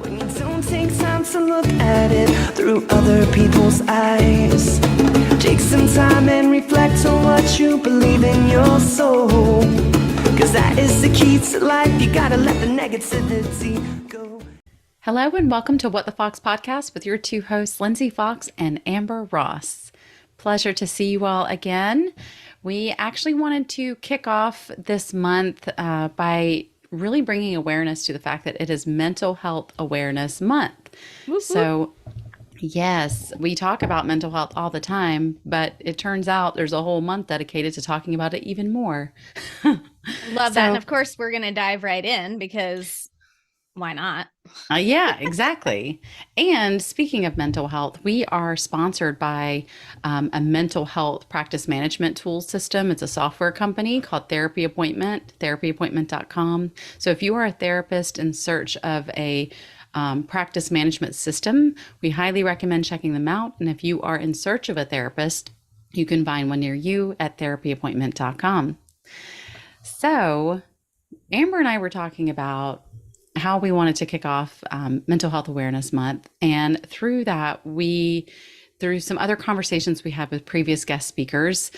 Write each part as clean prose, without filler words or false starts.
When you don't take time to look at it through other people's eyes. Take some time and reflect on what you believe in your soul. Cause that is the key to life. You gotta let the negativity go. Hello and welcome to What the Fox podcast with your two hosts, Lindsey Fox and Amber Ross. Pleasure to see you all again. We actually wanted to kick off this month by really bringing awareness to the fact that it is Mental Health Awareness Month. Whoop, So, yes, we talk about mental health all the time, but it turns out there's a whole month dedicated to talking about it even more. Love that. And of course, we're going to dive right in because why not? Yeah, exactly. And speaking of mental health, we are sponsored by a mental health practice management tool system. It's a software company called Therapy Appointment, therapyappointment.com. So if you are a therapist in search of a practice management system, we highly recommend checking them out. And if you are in search of a therapist, you can find one near you at therapyappointment.com. So Amber and I were talking about how we wanted to kick off Mental Health Awareness Month. And through that, through some other conversations we had with previous guest speakers,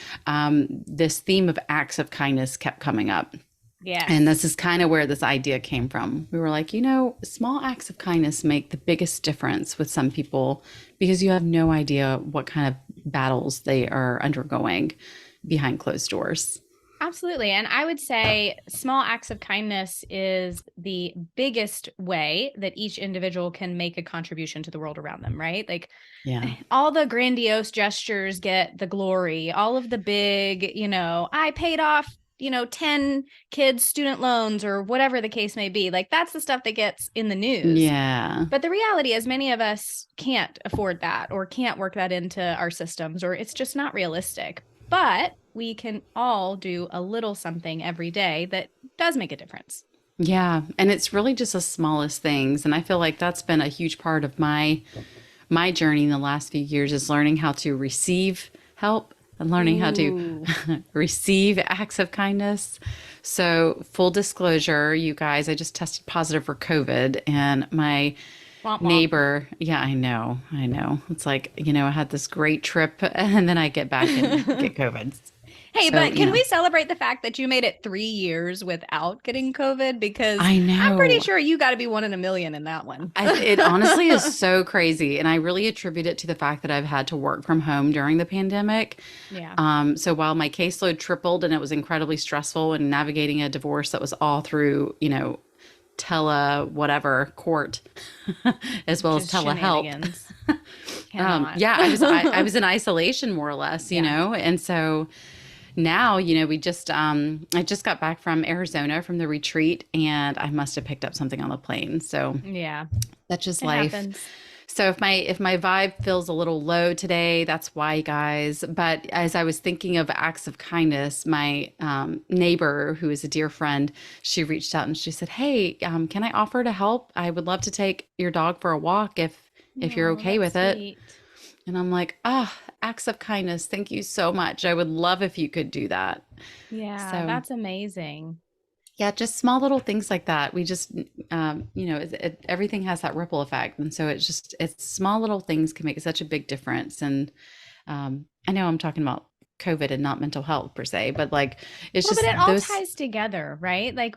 this theme of acts of kindness kept coming up. Yeah. And this is kind of where this idea came from. We were like, small acts of kindness make the biggest difference with some people because you have no idea what kind of battles they are undergoing behind closed doors. Absolutely. And I would say small acts of kindness is the biggest way that each individual can make a contribution to the world around them, right? Like all the grandiose gestures get the glory, all of the big, I paid off 10 kids' student loans or whatever the case may be. Like that's the stuff that gets in the news. Yeah. But the reality is many of us can't afford that or can't work that into our systems, or it's just not realistic. But we can all do a little something every day that does make a difference. Yeah. And it's really just the smallest things. And I feel like that's been a huge part of my journey in the last few years is learning how to receive help and learning how to receive acts of kindness. So full disclosure, you guys, I just tested positive for COVID and my neighbor. Yeah, I know. It's like, I had this great trip and then I get back and get COVID. Hey, but can we celebrate the fact that you made it 3 years without getting COVID? Because I know. I'm pretty sure you got to be 1 in a million in that one. It honestly is so crazy. And I really attribute it to the fact that I've had to work from home during the pandemic. Yeah. So while my caseload tripled and it was incredibly stressful and navigating a divorce that was all through, whatever court, as well as telehealth. Yeah, I was in isolation more or less, you know, and so now, we just, I just got back from Arizona from the retreat and I must have picked up something on the plane. So yeah, that's just it life. happens. So if my vibe feels a little low today, that's why, guys. But as I was thinking of acts of kindness, my neighbor, who is a dear friend, she reached out and she said, "Hey, can I offer to help? I would love to take your dog for a walk if you're okay with it." And I'm like, acts of kindness. Thank you so much. I would love if you could do that. Yeah, So, that's amazing. Yeah, just small little things like that. We just, everything has that ripple effect. And so it's small little things can make such a big difference. And I know I'm talking about COVID and not mental health per se, but like, it's just. But it all ties together, right? Like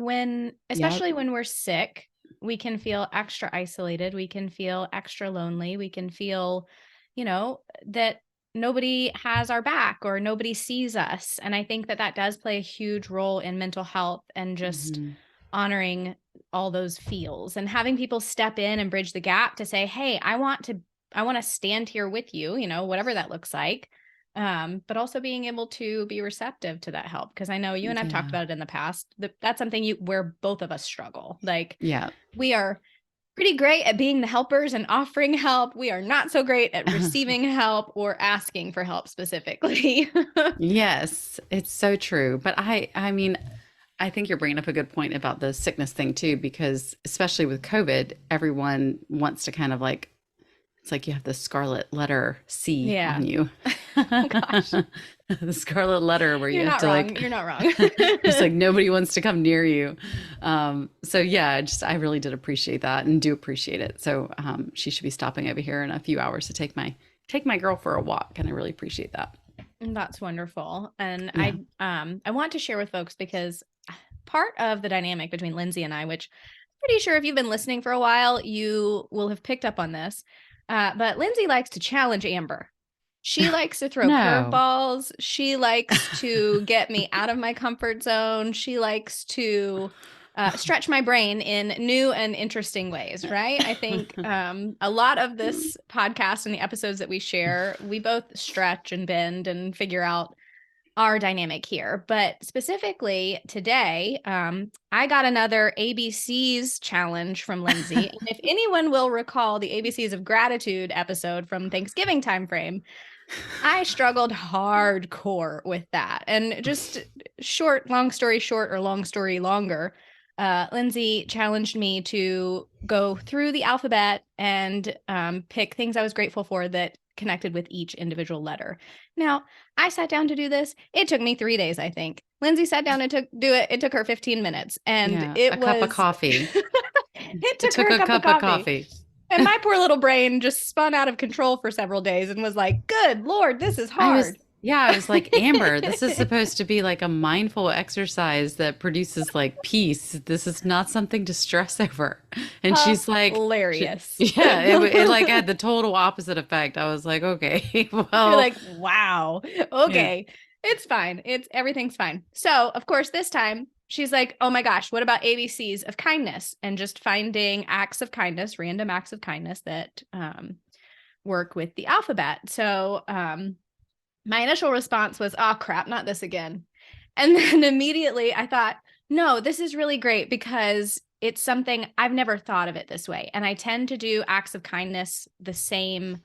especially when we're sick, we can feel extra isolated. We can feel extra lonely. We can feel, that nobody has our back or nobody sees us. And I think that does play a huge role in mental health and just honoring all those feels and having people step in and bridge the gap to say, hey, I want to stand here with you, whatever that looks like. But also being able to be receptive to that help. Cause I know you and I've talked about it in the past. That's something where both of us struggle. Like we are pretty great at being the helpers and offering help. We are not so great at receiving help or asking for help specifically. Yes, it's so true. But I mean, I think you're bringing up a good point about the sickness thing too, because especially with COVID, everyone wants to kind of like, it's like you have the scarlet letter C on you. Oh gosh, The scarlet letter where you you're have not to wrong. like, You're not wrong. just like nobody wants to come near you. So yeah, just I really did appreciate that and do appreciate it. So she should be stopping over here in a few hours to take my girl for a walk, and I really appreciate that. That's wonderful. And Yeah. I want to share with folks because part of the dynamic between Lindsey and I, which I'm pretty sure if you've been listening for a while, you will have picked up on this. But Lindsey likes to challenge Amber. She likes to throw No. curveballs. She likes to get me out of my comfort zone. She likes to stretch my brain in new and interesting ways, right? I think a lot of this podcast and the episodes that we share, we both stretch and bend and figure out our dynamic here. But specifically today, I got another ABCs challenge from Lindsey. And if anyone will recall the ABCs of Gratitude episode from Thanksgiving timeframe, I struggled hardcore with that. And just long story short, or long story longer, Lindsey challenged me to go through the alphabet and pick things I was grateful for that connected with each individual letter. Now, I sat down to do this. It took me 3 days, I think. Lindsey sat down and do it. It took her 15 minutes. And Yeah, it a was cup of coffee. it It took her took a a cup of cup of coffee. coffee. And my poor little brain just spun out of control for several days and was like, good Lord, this is hard. I was like, Amber, this is supposed to be like a mindful exercise that produces like peace. This is not something to stress over. And she's like, Hilarious. yeah, it like had the total opposite effect. I was like, okay, You're well, like, wow, yeah, okay, it's fine. Everything's fine. So, of course, this time she's like, oh my gosh, what about ABCs of kindness? And just finding acts of kindness, random acts of kindness that work with the alphabet. So, my initial response was, oh crap, not this again. And then immediately I thought, no, this is really great because it's something I've never thought of it this way. And I tend to do acts of kindness the same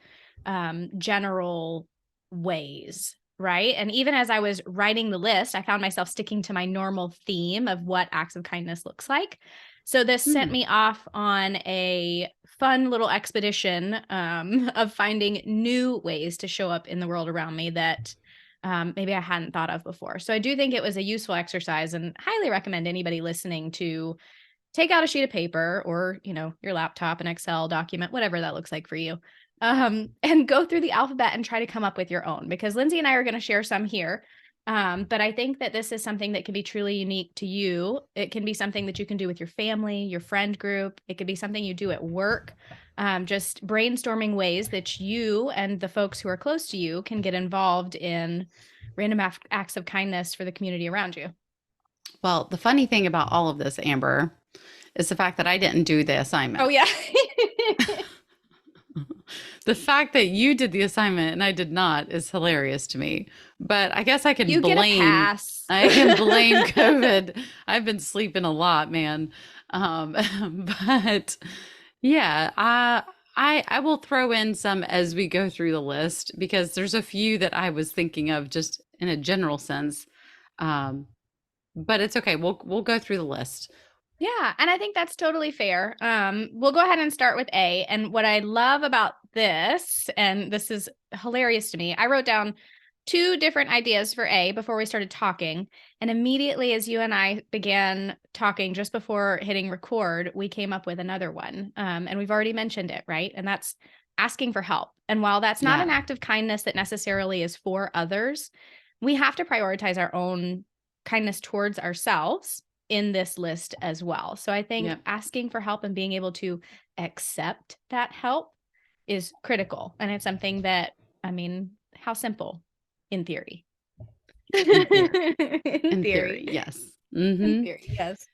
general ways, right? And even as I was writing the list, I found myself sticking to my normal theme of what acts of kindness looks like. So this sent me off on a fun little expedition of finding new ways to show up in the world around me that maybe I hadn't thought of before. So I do think it was a useful exercise and highly recommend anybody listening to take out a sheet of paper or, your laptop, an Excel document, whatever that looks like for you, and go through the alphabet and try to come up with your own, because Lindsey and I are going to share some here. But I think that this is something that can be truly unique to you. It can be something that you can do with your family, your friend group. It could be something you do at work, just brainstorming ways that you and the folks who are close to you can get involved in random acts of kindness for the community around you. Well, the funny thing about all of this, Amber, is the fact that I didn't do the assignment. Oh, yeah. The fact that you did the assignment and I did not is hilarious to me. But I guess I can You get a pass. I can blame COVID. I've been sleeping a lot, man. But yeah, I will throw in some as we go through the list because there's a few that I was thinking of just in a general sense. But it's okay. We'll go through the list. Yeah, and I think that's totally fair. We'll go ahead and start with A. And what I love about this, and this is hilarious to me, I wrote down 2 different ideas for A before we started talking. And immediately as you and I began talking just before hitting record, we came up with another one. And we've already mentioned it, right? And that's asking for help. And while that's not an act of kindness that necessarily is for others, we have to prioritize our own kindness towards ourselves in this list as well. So I think asking for help and being able to accept that help is critical. And it's something that, how simple in theory. In theory, yes. Mm-hmm. In theory, yes.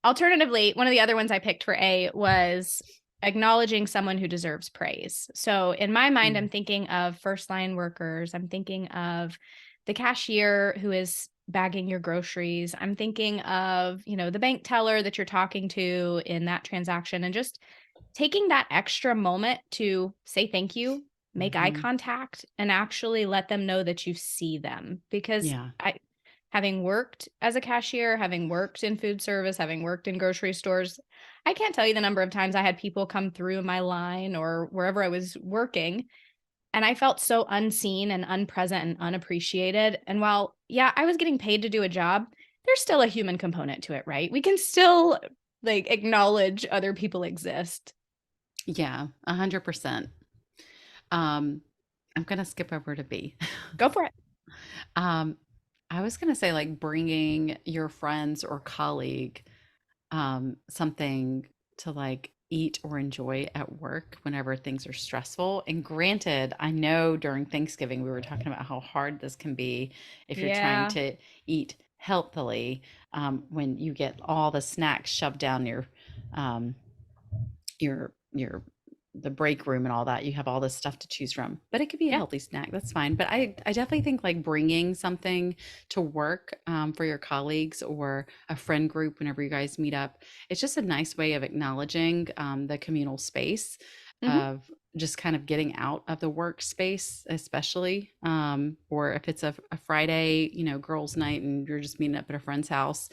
Alternatively, one of the other ones I picked for A was acknowledging someone who deserves praise. So in my mind, I'm thinking of first line workers. I'm thinking of the cashier who is bagging your groceries. I'm thinking of, the bank teller that you're talking to in that transaction, and just taking that extra moment to say thank you, make eye contact, and actually let them know that you see them. Because having worked as a cashier, having worked in food service, having worked in grocery stores, I can't tell you the number of times I had people come through my line or wherever I was working And I felt so unseen and unpresent and unappreciated. And while, yeah, I was getting paid to do a job, there's still a human component to it, right? We can still like acknowledge other people exist. Yeah, 100%. Um, I'm gonna skip over to B. Go for it. Um, I was gonna say like bringing your friends or colleague something to like eat or enjoy at work whenever things are stressful. And granted, I know during Thanksgiving we were talking about how hard this can be if you're trying Yeah. to eat healthily, when you get all the snacks shoved down um, your the break room and all that. You have all this stuff to choose from, but it could be a Yeah. healthy snack. That's fine. But I definitely think like bringing something to work, for your colleagues or a friend group whenever you guys meet up, it's just a nice way of acknowledging, the communal space Hmm. of just kind of getting out of the workspace, especially, or if it's a Friday, girls' night and you're just meeting up at a friend's house,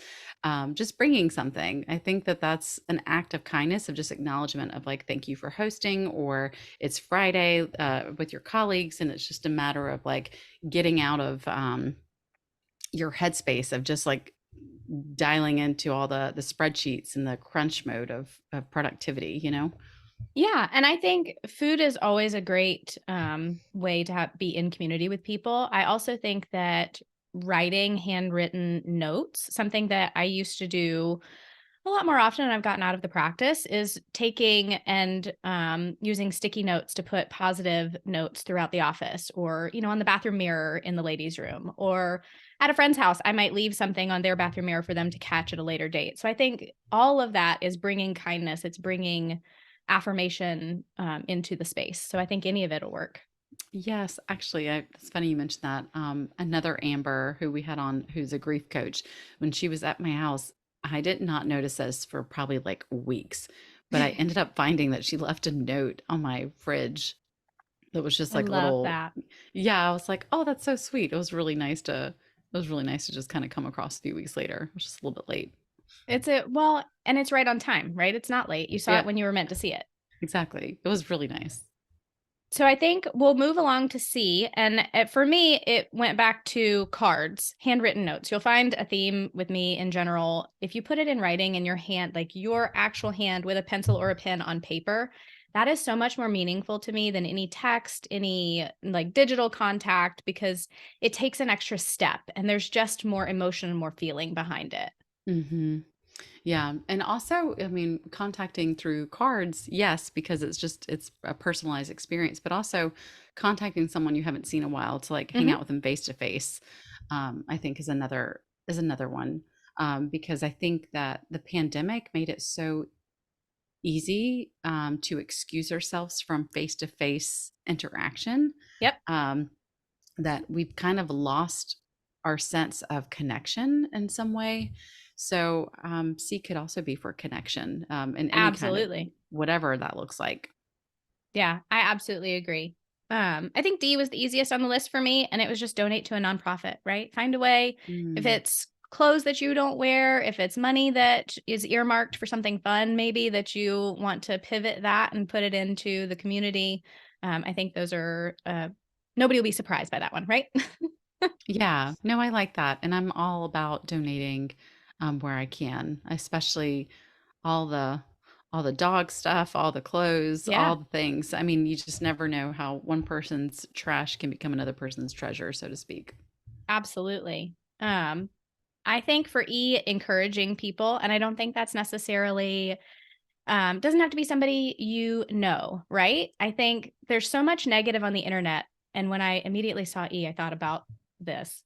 just bringing something. I think that that's an act of kindness, of just acknowledgement of like, thank you for hosting, or it's Friday, with your colleagues. And it's just a matter of like getting out of, your headspace of just like dialing into all the spreadsheets and the crunch mode of productivity. Yeah, and I think food is always a great way to be in community with people. I also think that writing handwritten notes, something that I used to do a lot more often and I've gotten out of the practice, is taking and using sticky notes to put positive notes throughout the office, or on the bathroom mirror in the ladies' room, or at a friend's house I might leave something on their bathroom mirror for them to catch at a later date. So I think all of that is bringing kindness, it's bringing affirmation into the space. So I think any of it will work. Yes, actually, it's funny you mentioned that. Another Amber who we had on, who's a grief coach, when she was at my house, I did not notice this for probably like weeks, but I ended up finding that she left a note on my fridge that was just I like a love little, that. yeah, I was like, oh, that's so sweet. It was really nice to just kind of come across a few weeks later. It was just a little bit late. And it's right on time, right? It's not late. You saw it Yeah, when you were meant to see it. exactly. It was really nice. So I think we'll move along to C. And for me, it went back to cards, handwritten notes. You'll find a theme with me in general. If you put it in writing in your hand, like your actual hand with a pencil or a pen on paper, that is so much more meaningful to me than any text, any like digital contact, because it takes an extra step and there's just more emotion and more feeling behind it. Hmm. Yeah. And also, I mean, contacting through cards, yes, because it's a personalized experience, but also contacting someone you haven't seen in a while to like hang Hmm. out with them face to face, I think is another one. Because I think that the pandemic made it so easy, to excuse ourselves from face to face interaction. Yep, Um, that we've kind of lost our sense of connection in some way. So, C could also be for connection, in any kind of absolutely. whatever that looks like. Yeah, I absolutely agree. I think D was the easiest on the list for me, and it was just donate to a nonprofit, right? Find a way. If Mm, it's clothes that you don't wear, if it's money that is earmarked for something fun, maybe that you want to pivot that and put it into the community. I think those are, nobody will be surprised by that one, right? yeah, no, I like that, and I'm all about donating, where I can, especially all the all the dog stuff, all the clothes, Yeah, all the things. I mean, you just never know how one person's trash can become another person's treasure, so to speak. absolutely. I think for E, encouraging people, and I don't think that's necessarily doesn't have to be somebody you know, right? I think there's so much negative on the internet. And when I immediately saw E, I thought about this.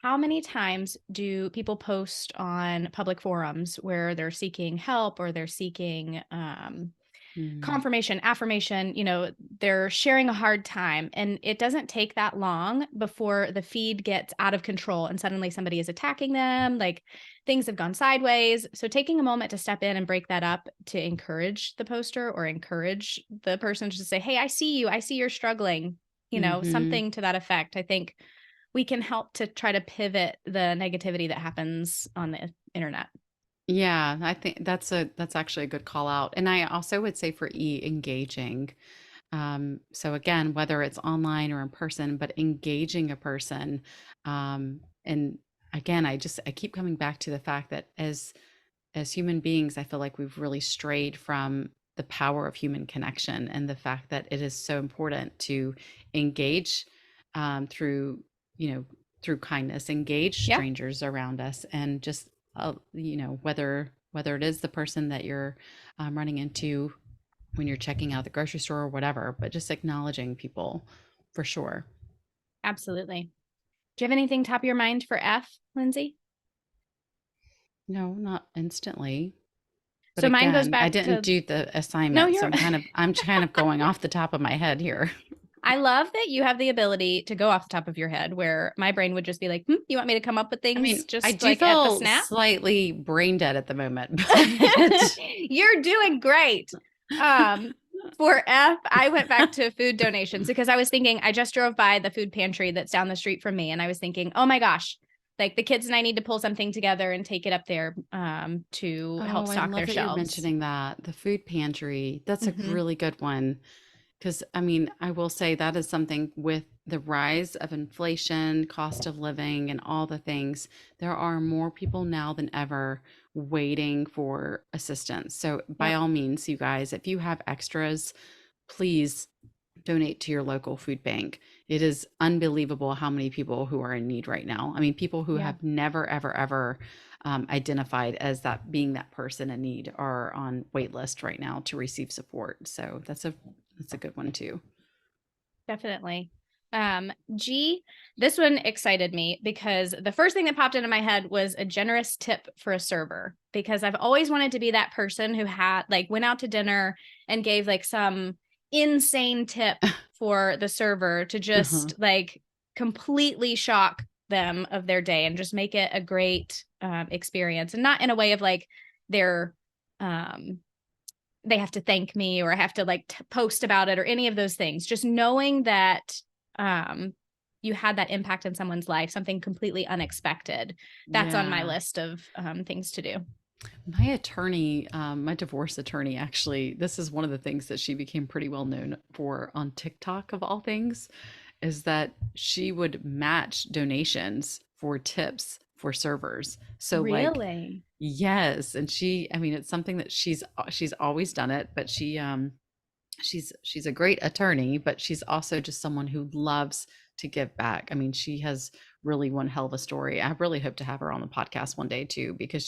How many times do people post on public forums where they're seeking help or they're seeking Mm, confirmation, affirmation, they're sharing a hard time, and it doesn't take that long before the feed gets out of control and suddenly somebody is attacking them, like things have gone sideways. So taking a moment to step in and break that up, to encourage the poster or encourage the person to say, "Hey, I see you. I see you're struggling." mhm. Something to that effect. I think we can help to try to pivot the negativity that happens on the internet. Yeah, I think that's actually a good call out. And I also would say for E, engaging. So again, whether it's online or in person, but engaging a person. And again, I keep coming back to the fact that as human beings, I feel like we've really strayed from the power of human connection and the fact that it is so important to engage through, through kindness, engage Yeah, strangers around us, and just, whether it is the person that you're running into when you're checking out the grocery store or whatever, but just acknowledging people for sure. absolutely. Do you have anything top of your mind for F, Lindsay? No, not instantly. But So mine goes again, I back didn't to, do the no, assignment, so you're, I'm kind of going off the top of my head here. I love that you have the ability to go off the top of your head where my brain would just be like, you want me to come up with I things mean, I just do like at the feel snap? slightly brain dead at the moment, but You're doing great. Um, for F, I went back to food donations because I was thinking, I just drove by the food pantry that's down the street from me, and I was thinking, oh my gosh, like the kids and I need to pull something together and take it up there to help oh, I stock their love that you're shelves. mentioning that. The food pantry. That's a Hmm. really good one. Because, I mean, I will say that is something with the rise of inflation, cost of living, and all the things. There are more people now than ever waiting for assistance. So, by Yep. all means, you guys, if you have extras, please donate to your local food bank. It is unbelievable how many people who are in need right now. I mean, people who Yeah, have never, ever, ever identified as that being that person in need are on wait list right now to receive support. So that's a good one too. definitely. G, this one excited me because the first thing that popped into my head was a generous tip for a server, because I've always wanted to be that person who had like went out to dinner and gave like some insane tip for the server to Uh-huh. just like completely shock them of their day and just make it a great experience, and not in a way of like they're um they have to thank me or I have to like post about it or any of those things. Just knowing that um, you had that impact in someone's life, something completely unexpected. That's on my Yeah. list of things to do. My attorney, my divorce attorney, actually, this is one of the things that she became pretty well known for on TikTok, of all things, is that she would match donations for tips for servers. So, like, Really? yes, and I mean, it's something that she's always done it, but she's a great attorney, but she's also just someone who loves to give back. I mean, she has really one hell of a story. I really hope to have her on the podcast one day too, because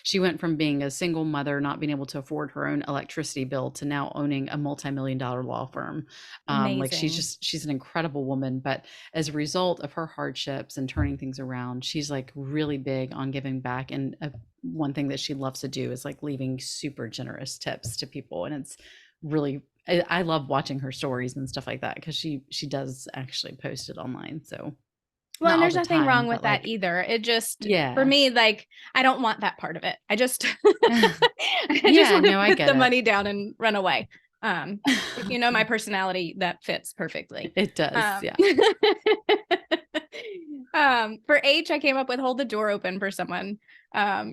she went from being a single mother, not being able to afford her own electricity bill, to now owning a multi-million dollar law firm. Like Amazing. she's an incredible woman, but as a result of her hardships and turning things around, she's like really big on giving back. And one thing that she loves to do is like leaving super generous tips to people, and it's really, I love watching her stories and stuff like that, because she does actually post it online. So Well, not and all there's the nothing wrong time, with but that like, either. It just, for yeah. me, like, I don't want that part of it. I just, I just Yeah, want to no, I put get the it. money down and run away. If you know my personality, that fits perfectly. It does, Um, yeah. for H, I came up with hold the door open for someone.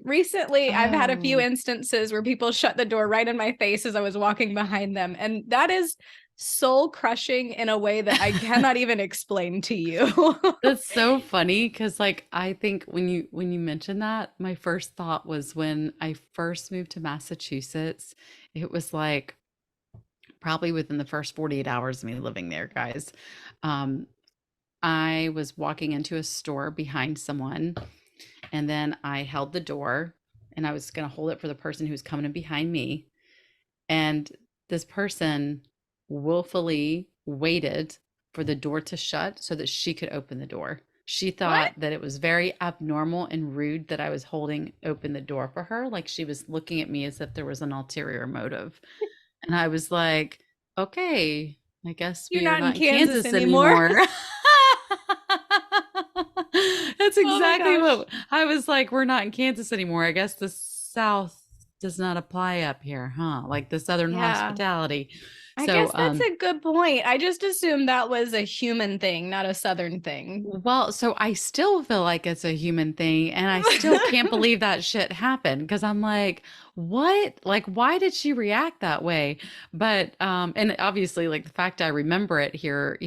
Recently, I've had a few Oh, instances where people shut the door right in my face as I was walking behind them. And that is soul crushing in a way that I cannot even explain to you. that's so funny, because like I think when you mentioned that, my first thought was when I first moved to Massachusetts, it was like probably within the first 48 hours of me living there, guys. Um, I was walking into a store behind someone, and then I held the door, and I was going to hold it for the person who's coming in behind me. And this person willfully waited for the door to shut so that she could open the door. She What? thought that it was very abnormal and rude that I was holding open the door for her. Like she was looking at me as if there was an ulterior motive. And I was like, okay, I guess You're we are not in not in Kansas Kansas anymore. anymore. That's Oh my exactly gosh. what I was like. We're not in Kansas anymore. I guess the South does not apply up here, huh? Like the Southern Yeah. hospitality. I So, guess that's a good point. I just assumed that was a human thing, not a Southern thing. well, so I still feel like it's a human thing, and I still can't believe that shit happened because I'm like, what? Like, why did she react that way? But and obviously, like the fact I remember it here,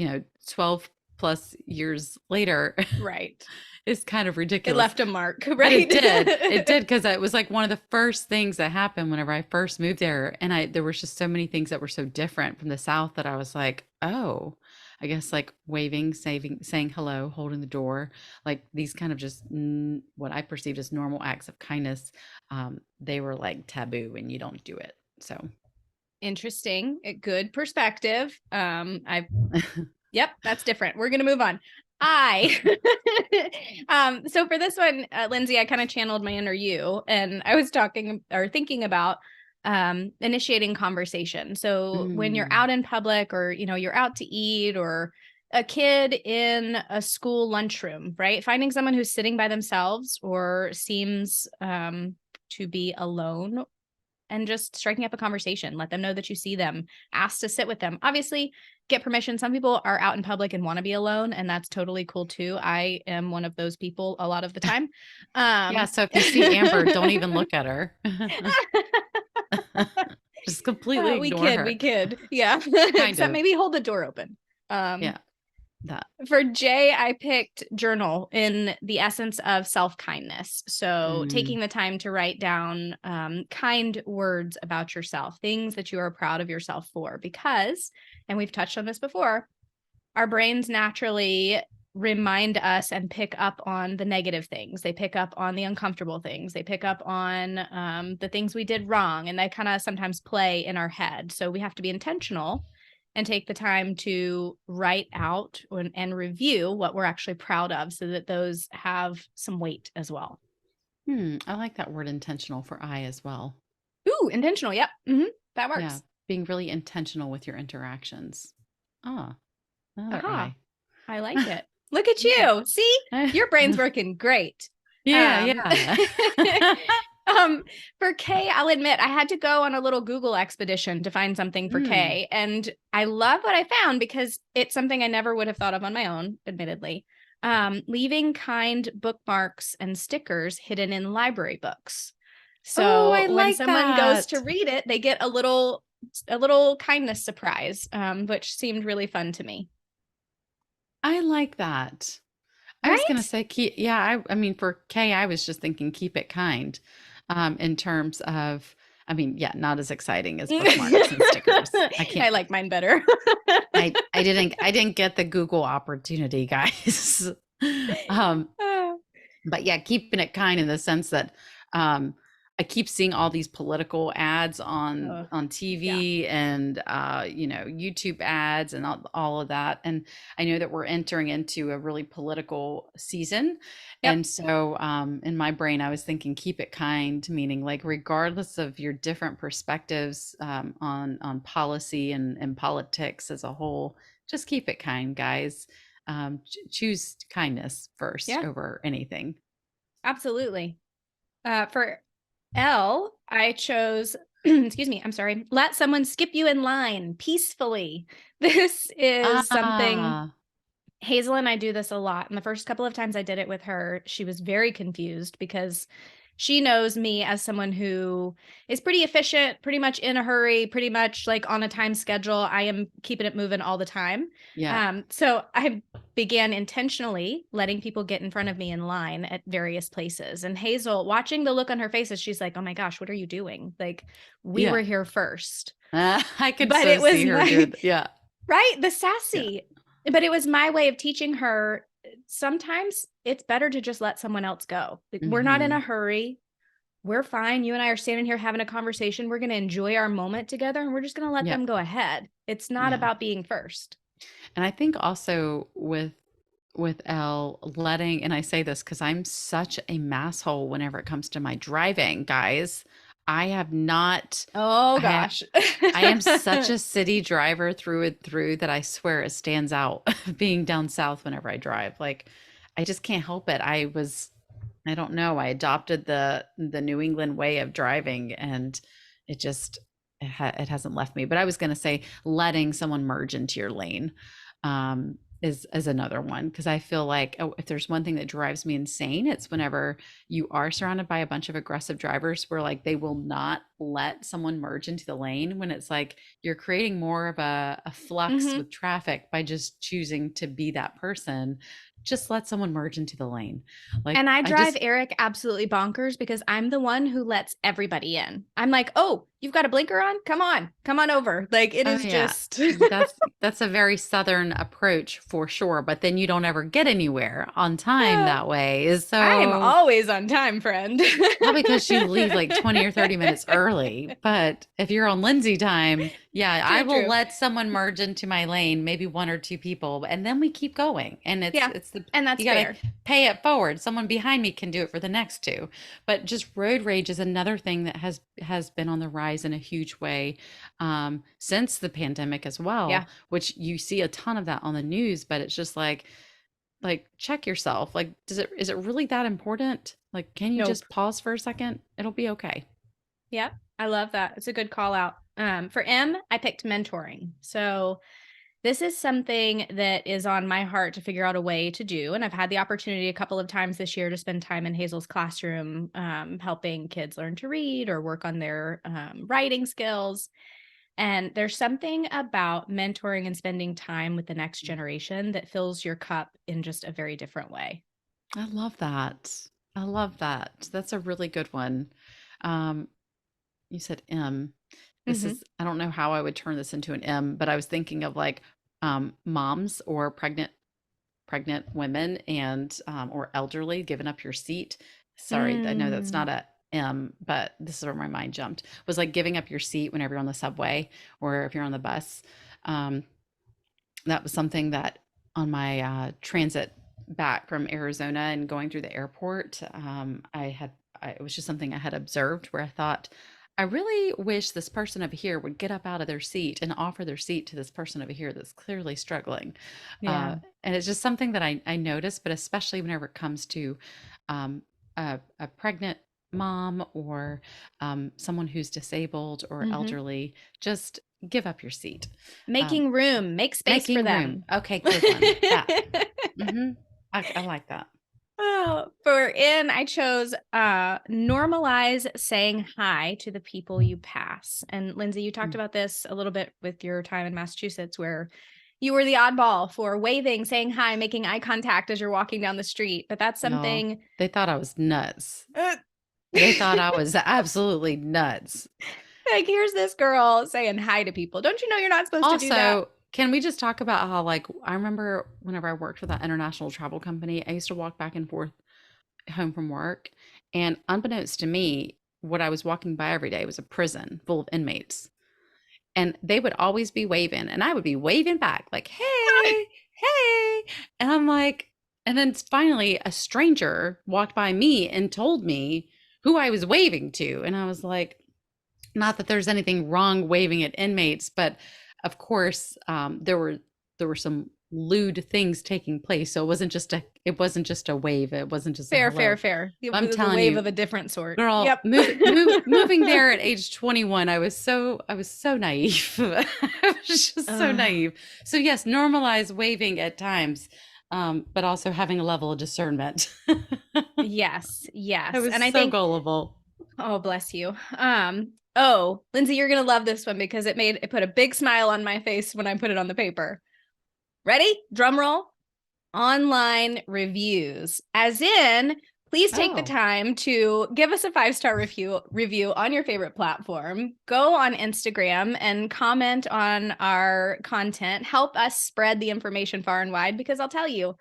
12 plus years later Right. is kind of It ridiculous. left a mark, But right? it did, because it was like one of the first things that happened whenever I first moved there, and there was just so many things that were so different from the South that I was like, oh, I guess like waving, saying hello, holding the door, like these kind of just what I perceived as normal acts of kindness, they were like taboo, and you don't do it. So Interesting. A good perspective. Yep, that's different. We're gonna move on. So for this one, Lindsey, I kind of channeled my inner you, and I was talking or thinking about initiating conversation. So when you're Mm, out in public, or you're out to eat, or a kid in a school lunchroom, right? Finding someone who's sitting by themselves or seems to be alone, and just striking up a conversation. Let them know that you see them, ask to sit with them. Obviously, get permission. Some people are out in public and want to be alone, and that's totally cool too. I am one of those people a lot of the time. yeah, so if you see Amber, don't even look at her. Just completely we ignore kid, her. we kid. Yeah. Kind Except of. maybe hold the door open. Yeah, that. For Jay, I picked journal in the essence of self-kindness. So Mm. taking the time to write down kind words about yourself, things that you are proud of yourself for, because, and we've touched on this before, our brains naturally remind us and pick up on the negative things. They pick up on the uncomfortable things. They pick up on the things we did wrong, and they kind of sometimes play in our head. So we have to be intentional and take the time to write out and review what we're actually proud of, so that those have some weight as well. I like that word intentional for I as well. Ooh, intentional. Yep. That Yeah, works. being really intentional with your interactions. Ah, another Aha. I. I like it. Look at you. See, your brain's working great. Yeah, Um, yeah. for Kay, I'll admit I had to go on a little Google expedition to find something for Mm, Kay. And I love what I found, because it's something I never would have thought of on my own, admittedly. Leaving kind bookmarks and stickers hidden in library books. oh, I So when like someone goes to that. read it, they get a little kindness surprise, which seemed really fun to me. I like that. I was gonna Right? say keep, yeah, I mean for Kay, I was just thinking keep it kind, in terms of, I mean, yeah, not as exciting as bookmarks and stickers. I I can't, like mine better. I didn't get the Google opportunity, guys. Um, but yeah, keeping it kind in the sense that um, I keep seeing all these political ads on Oh, yeah. TV, and YouTube ads, and all of that. And I know that we're entering into a really political season, Yep. and so in my brain I was thinking keep it kind, meaning like regardless of your different perspectives on policy and politics as a whole, just keep it kind, guys. Choose kindness first Yeah, over anything. absolutely. For L, I chose, excuse me, I'm sorry, let someone skip you in line peacefully. This is something Ah, Hazel and I do this a lot. And the first couple of times I did it with her, she was very confused, because she knows me as someone who is pretty efficient, pretty much in a hurry, pretty much like on a time schedule. I am keeping it moving all the time. yeah, So I began intentionally letting people get in front of me in line at various places. And Hazel, watching the look on her face, as she's like, "Oh my gosh, what are you doing? Like, we yeah. were here first." I could But so it was see her my do yeah, right, the yeah. sassy. But it was my way of teaching her, sometimes it's better to just let someone else go. Like, we're not in a Mhm. hurry. We're fine. You and I are standing here having a conversation. We're going to enjoy our moment together, and we're just going to let Yeah, them go ahead. It's not yeah. about being first. And I think also with Elle letting, and I say this because I'm such a masshole whenever it comes to my driving, guys. I have not Oh I gosh. I am such a city driver through and through that I swear it stands out being down south whenever I drive. Like I just can't help it. I don't know. I adopted the New England way of driving, and it just it hasn't left me. But I was going to say letting someone merge into your lane is another one, because I feel like, oh, if there's one thing that drives me insane, it's whenever you are surrounded by a bunch of aggressive drivers where like they will not let someone merge into the lane, when it's like you're creating more of a flux Mhm. with traffic by just choosing to be that person. Just let someone merge into the lane. Like And I I drive just Eric absolutely bonkers because I'm the one who lets everybody in. I'm like, "Oh, you've got a blinker on? Come on over." Like it Oh is yeah. just That's a very southern approach for sure, but then you don't ever get anywhere on time that way. I'm So always on time, friend. probably because you leave like 20 or 30 minutes early. But if you're on Lindsay time, yeah, I True, will true. let someone merge into my lane, maybe one or two people, and then we keep going. And Yeah, it's the and that's you gotta fair. pay it forward. Someone behind me can do it for the next two. But just road rage is another thing that has been on the rise in a huge way since the pandemic as Yeah. well, which you see a ton of that on the news, but it's just like check yourself. Like, is it really that important? Like, can you Nope. just pause for a second? It'll be okay. Yep. I love that. It's a good call out. For M, I picked mentoring. So this is something that is on my heart to figure out a way to do. And I've had the opportunity a couple of times this year to spend time in Hazel's classroom, helping kids learn to read or work on their writing skills. And there's something about mentoring and spending time with the next generation that fills your cup in just a very different way. I love that. I love that. That's a really good one. Um, you said M. This Hmm. is, I don't know how I would turn this into an M, but I was thinking of like moms or pregnant women and or elderly giving up your seat. Sorry, I know that's Mm, not a M, but this is where my mind jumped. Was like giving up your seat whenever you're on the subway or if you're on the bus. Um, that was something that on my transit back from Arizona and going through the airport, it was just something I had observed where I thought, I really wish this person over here would get up out of their seat and offer their seat to this person over here that's clearly struggling. yeah. And it's just something that I noticed, but especially whenever it comes to um, a pregnant mom or someone who's disabled or Hmm. elderly, just give up your seat. Um, Making room, make space for Making room. them. Okay, good one. That. Mhm. I like that. Oh, for in, I chose normalize saying hi to the people you pass. And Lindsay, you talked Mm. about this a little bit with your time in Massachusetts, where you were the oddball for waving, saying hi, making eye contact as you're walking down the street. But that's Y'all, something. they thought I was nuts. uh, They thought I was absolutely nuts. like, here's this girl saying hi to people. Don't you know you're not supposed to do that? Also, can we just talk about how, like, I remember whenever I worked for that international travel company, I used to walk back and forth home from work, and unbeknownst to me, what I was walking by every day was a prison full of inmates. And they would always be waving, and I would be waving back, like, hey, hey. And I'm like, and then finally, a stranger walked by me and told me who I was waving to. And I was like, not that there's anything wrong waving at inmates, but of course, there were some lewd things taking place. So it wasn't just a wave. It wasn't just a Fair, hello. fair, fair. It I'm was a telling wave you, of a different sort. girl, Yep. moving there at age 21, I was so naive. I was just so Ugh. naive. So yes, normalize waving at times, but also having a level of discernment. Yes, I yes. was And I so think, gullible. oh, bless you. Oh, Lindsay, you're gonna love this one because it put a big smile on my face when I put it on the paper. Ready? Drum roll. Online reviews. As in, please take the Oh, time to give us a 5-star review on your favorite platform. Go on Instagram and comment on our content. Help us spread the information far and wide because I'll tell you,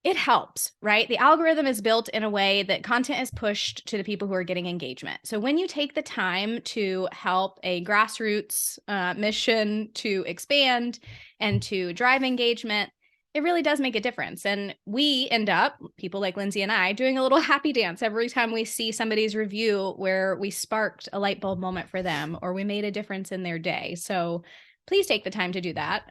it helps, right? The algorithm is built in a way that content is pushed to the people who are getting engagement. So when you take the time to help a grassroots mission to expand and to drive engagement, it really does make a difference. And we end up, people like Lindsay and I, doing a little happy dance every time we see somebody's review where we sparked a light bulb moment for them or we made a difference in their day. So please take the time to do that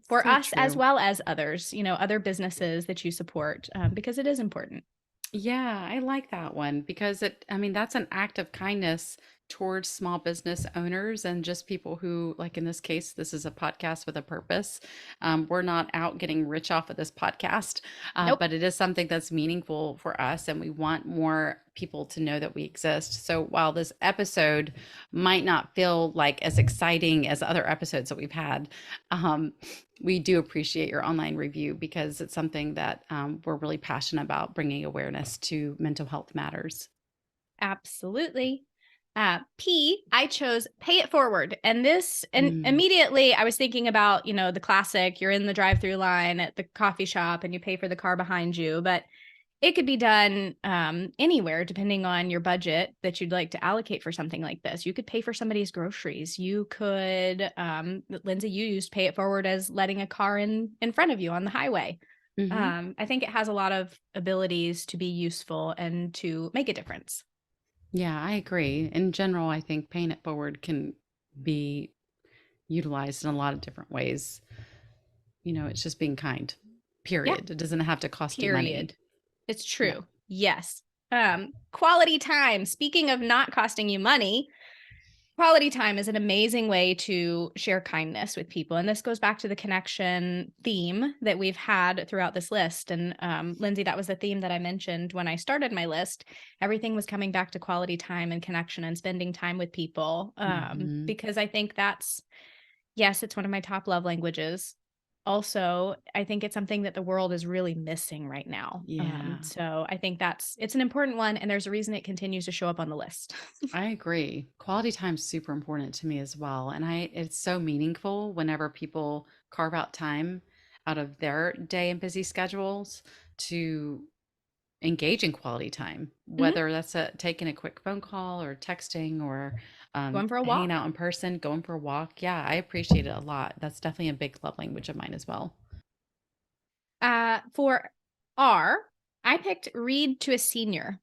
for so us as true. well as others, other businesses that you support, because it is important. Yeah, I like that one because I mean, that's an act of kindness towards small business owners and just people who, like in this case, this is a podcast with a purpose. We're not out getting rich off of this podcast, Nope. but it is something that's meaningful for us, and we want more people to know that we exist. So while this episode might not feel like as exciting as other episodes that we've had, um, we do appreciate your online review because it's something that we're really passionate about bringing awareness to mental health matters. Absolutely. P, I chose pay it forward. And Mm, immediately I was thinking about, the classic, you're in the drive-through line at the coffee shop and you pay for the car behind you. But it could be done anywhere, depending on your budget that you'd like to allocate for something like this. You could pay for somebody's groceries. You could, Lindsay, you used pay it forward as letting a car in front of you on the highway. hmm. I think it has a lot of abilities to be useful and to make a difference. Yeah, I agree. In general, I think paying it forward can be utilized in a lot of different ways. It's just being kind, Yeah, period. It doesn't have to cost you money. period. It's Yeah. true. Yes. Quality time. Speaking of not costing you money, quality time is an amazing way to share kindness with people. And this goes back to the connection theme that we've had throughout this list. And Lindsay, that was the theme that I mentioned when I started my list. Everything was coming back to quality time and connection and spending time with people. Hmm. Because I think yes, it's one of my top love languages. Also, I think it's something that the world is really missing right now. Yeah. So I think it's an important one, and there's a reason it continues to show up on the list. I agree. Quality time is super important to me as well. And it's so meaningful whenever people carve out time out of their day and busy schedules to engage in quality time, Mhm. whether that's taking a quick phone call or texting or Going for a hanging walk. out in person, going for a walk. Yeah, I appreciate it a lot. That's definitely a big love language of mine as well. For R, I picked read to a senior.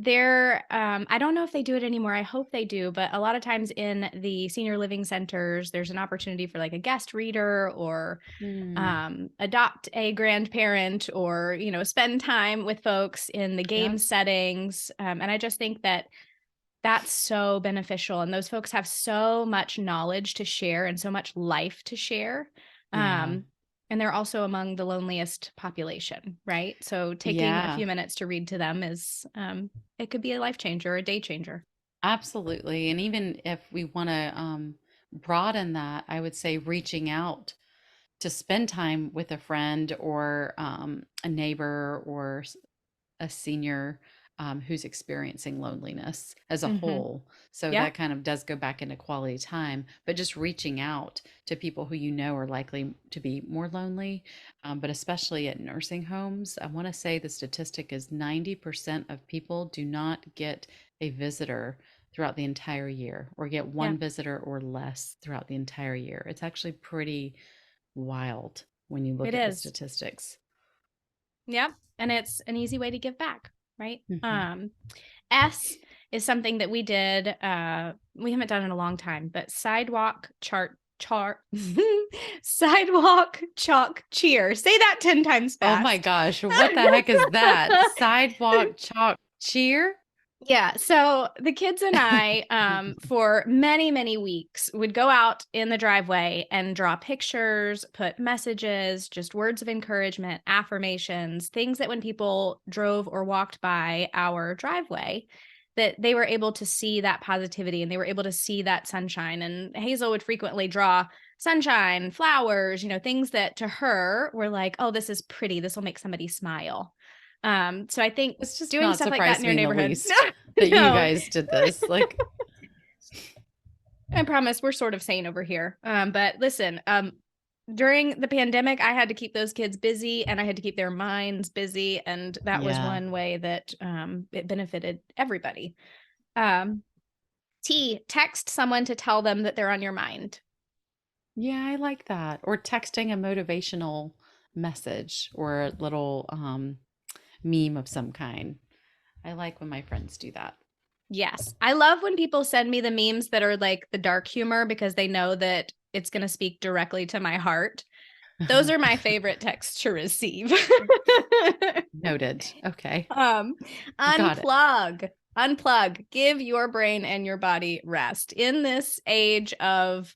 I don't know if they do it anymore. I hope they do, but a lot of times in the senior living centers, there's an opportunity for like a guest reader or Hmm. adopt a grandparent or, spend time with folks in the game Yep. settings. And I just think that that's so beneficial. And those folks have so much knowledge to share and so much life to share. Yeah. Um, and they're also among the loneliest population, right? So taking a Yeah. few minutes to read to them it could be a life changer or a day changer. Absolutely. And even if we want to broaden that, I would say reaching out to spend time with a friend or a neighbor or a senior who's experiencing loneliness as a Hmm. whole. So Yeah. that kind of does go back into quality time, but just reaching out to people who you know are likely to be more lonely, but especially at nursing homes. I want to say the statistic is 90% of people do not get a visitor throughout the entire year or get Yeah. one visitor or less throughout the entire year. It's actually pretty wild when you look It at the is. statistics. Yep. And it's an easy way to give back, right? Mhm. S is something that we haven't done in a long time, but chart sidewalk chalk cheer. Say that 10 times Oh my fast. gosh, what the heck is that? Sidewalk chalk cheer? Yeah, so the kids and I, for many, many weeks, would go out in the driveway and draw pictures, put messages, just words of encouragement, affirmations, things that when people drove or walked by our driveway, that they were able to see that positivity and they were able to see that sunshine. And Hazel would frequently draw sunshine, flowers, things that to her were like, oh, this is pretty. This will make somebody smile. So I think This does doing not stuff like that surprise in your me in the neighborhood. least that you No, guys did this. Like, I promise we're sort of sane over here. But listen, during the pandemic, I had to keep those kids busy and I had to keep their minds busy. And that was yeah. one way that it benefited everybody. Um, text someone to tell them that they're on your mind. Yeah, I like that. Or texting a motivational message or a little meme of some kind. I like when my friends do that. Yes. I love when people send me the memes that are like the dark humor because they know that it's going to speak directly to my heart. Those are my favorite texts to receive. Noted. Okay. Um, Got it. unplug, give your brain and your body rest. In this age of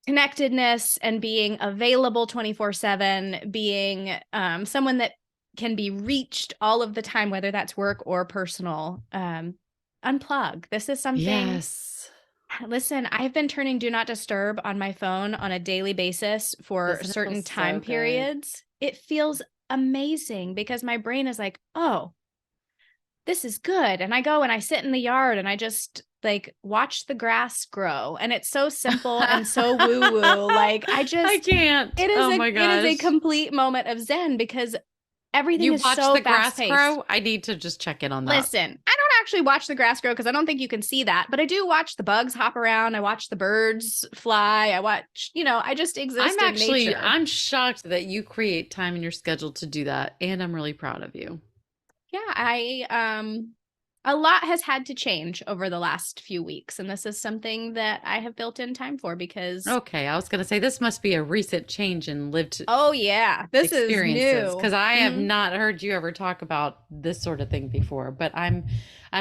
connectedness and being available 24/7, being someone that can be reached all of the time, whether that's work or personal, unplug. This is something. Yes. Listen, I've been turning do not disturb on my phone on a daily basis for Doesn't it feel certain so time good? periods. It feels amazing because my brain is like, oh, this is good. And I go and I sit in the yard and I just like watch the grass grow. And it's so simple and so woo woo. Like I can't. Oh my it is a gosh. complete moment of zen because everything You is watch so the fast grass paced. grow? I need to just check in on that. Listen, I don't actually watch the grass grow because I don't think you can see that, but I do watch the bugs hop around. I watch the birds fly. I watch, I just exist in nature. I'm shocked that you create time in your schedule to do that. And I'm really proud of you. Yeah, a lot has had to change over the last few weeks, and this is something that I have built in time for because Okay, I was going to say this must be a recent change in lived oh yeah, this is experiences new. because I have not heard you ever talk about this sort of thing before, but I'm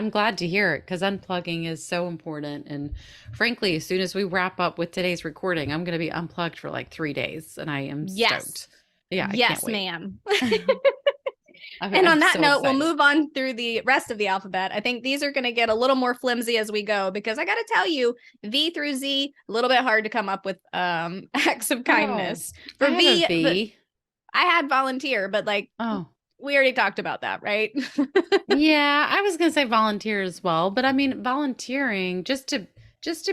glad to hear it because unplugging is so important. And frankly, as soon as we wrap up with today's recording, I'm going to be unplugged for like 3 days, and I am stoked. Yeah, I can't Yes, wait. ma'am. I'm on that so note, excited. we'll move on through the rest of the alphabet. I think these are going to get a little more flimsy as we go because I got to tell you, V through Z, a little bit hard to come up with acts of kindness. I For have V, a V. I had volunteer, but like Oh. we already talked about that, right? Yeah, I was going to say volunteer as well, but I mean volunteering just to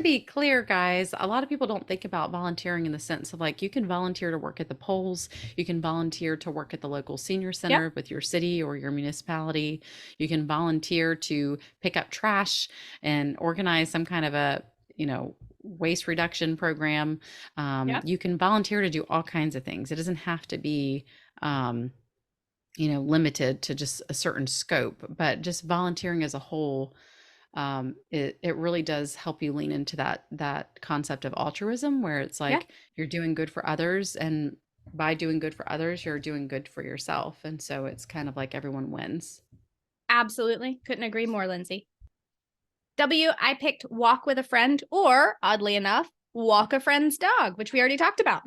be clear, guys, a lot of people don't think about volunteering in the sense of like you can volunteer to work at the polls, you can volunteer to work at the local senior center Yep. with your city or your municipality. You can volunteer to pick up trash and organize some kind of a, waste reduction program. Yep. You can volunteer to do all kinds of things. It doesn't have to be limited to just a certain scope, but just volunteering as a whole, it really does help you lean into that concept of altruism, where it's Yeah. like you're doing good for others, and by doing good for others, you're doing good for yourself, and so it's kind of like everyone wins. Absolutely. Couldn't agree more, Lindsay. W, I picked walk with a friend, or oddly enough, walk a friend's dog, which we already talked about.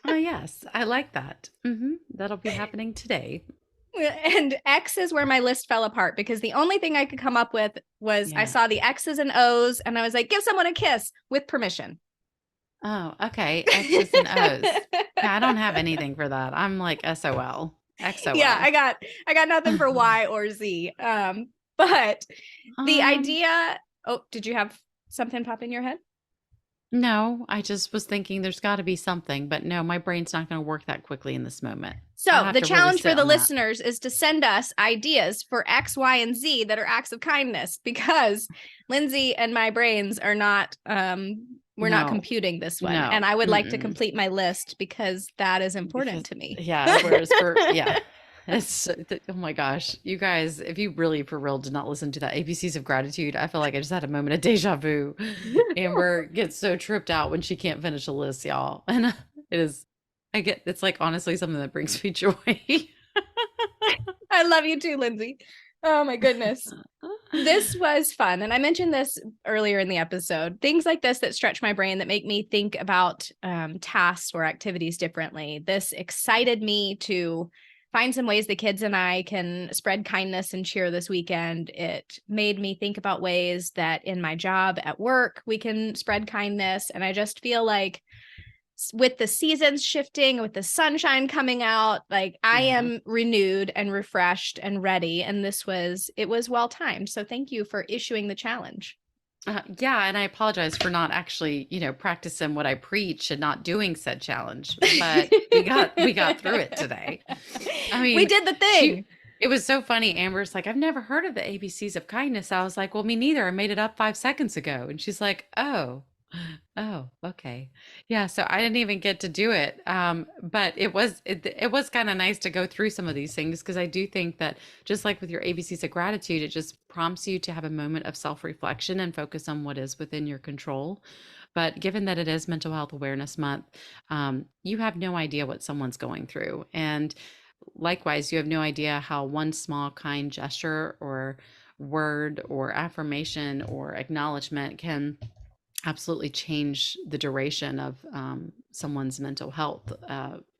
Oh yes, I like that. That'll be happening today. And X is where my list fell apart because the only thing I could come up with was I Yeah. saw the X's and O's and I was like, give someone a kiss with permission. Oh, okay. X's and O's. Yeah, I don't have anything for that. I'm like SOL. XOL. Yeah, I got nothing for Y or Z. But the idea, did you have something pop in your head? No, I just was thinking there's got to be something, but no, my brain's not going to work that quickly in this moment. So the challenge for the listeners is to send us ideas for X, Y, and Z that are acts of kindness because Lindsay and my brains are not, we're not computing this one. No. And I would like to complete my list because that is important to me. Yeah. Whereas it's, oh my gosh, you guys, if you really for real did not listen to that ABCs of gratitude, I feel like I just had a moment of deja vu. Amber gets so tripped out when she can't finish a list, y'all. And it's like honestly something that brings me joy. I love you too, Lindsay. Oh my goodness. This was fun. And I mentioned this earlier in the episode. Things like this that stretch my brain, that make me think about tasks or activities differently. This excited me to find some ways the kids and I can spread kindness and cheer this weekend. It made me think about ways that in my job at work, we can spread kindness. And I just feel like with the seasons shifting, with the sunshine coming out, like I am renewed and refreshed and ready. And it was well timed. So thank you for issuing the challenge. Yeah, and I apologize for not actually, practicing what I preach and not doing said challenge, but we got through it today. I mean, we did the thing. It was so funny. Amber's like, I've never heard of the ABCs of kindness. I was like, well, me neither. I made it up 5 seconds ago. And she's like, oh, okay. Yeah. So I didn't even get to do it. But it was kind of nice to go through some of these things because I do think that just like with your ABCs of gratitude, it just prompts you to have a moment of self-reflection and focus on what is within your control. But given that it is Mental Health Awareness Month, you have no idea what someone's going through. And likewise, you have no idea how one small kind gesture or word or affirmation or acknowledgement can absolutely change the duration of someone's mental health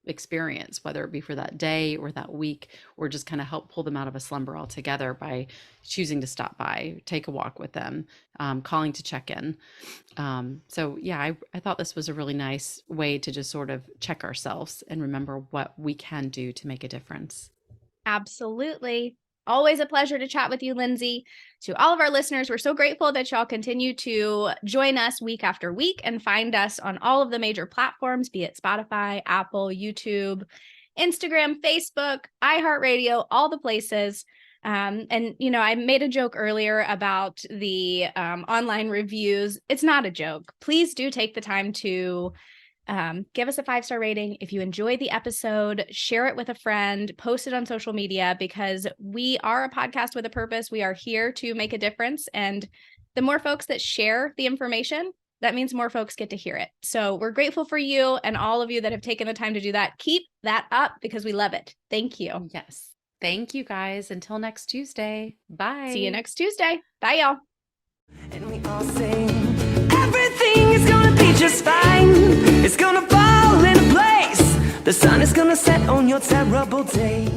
experience, whether it be for that day or that week, or just kind of help pull them out of a slumber altogether by choosing to stop by, take a walk with them, calling to check in. So yeah, I thought this was a really nice way to just sort of check ourselves and remember what we can do to make a difference. Absolutely. Always a pleasure to chat with you, Lindsey. To all of our listeners, we're so grateful that y'all continue to join us week after week and find us on all of the major platforms, be it Spotify, Apple, YouTube, Instagram, Facebook, iHeartRadio, all the places. And, I made a joke earlier about the online reviews. It's not a joke. Please do take the time to give us a 5-star rating. If you enjoyed the episode, share it with a friend, post it on social media, because we are a podcast with a purpose. We are here to make a difference. And the more folks that share the information, that means more folks get to hear it. So we're grateful for you and all of you that have taken the time to do that. Keep that up because we love it. Thank you. Yes. Thank you guys. Until next Tuesday. Bye. See you next Tuesday. Bye, y'all. And we all sing, everything is gonna be just fine. It's gonna fall into place. The sun is gonna set on your terrible day.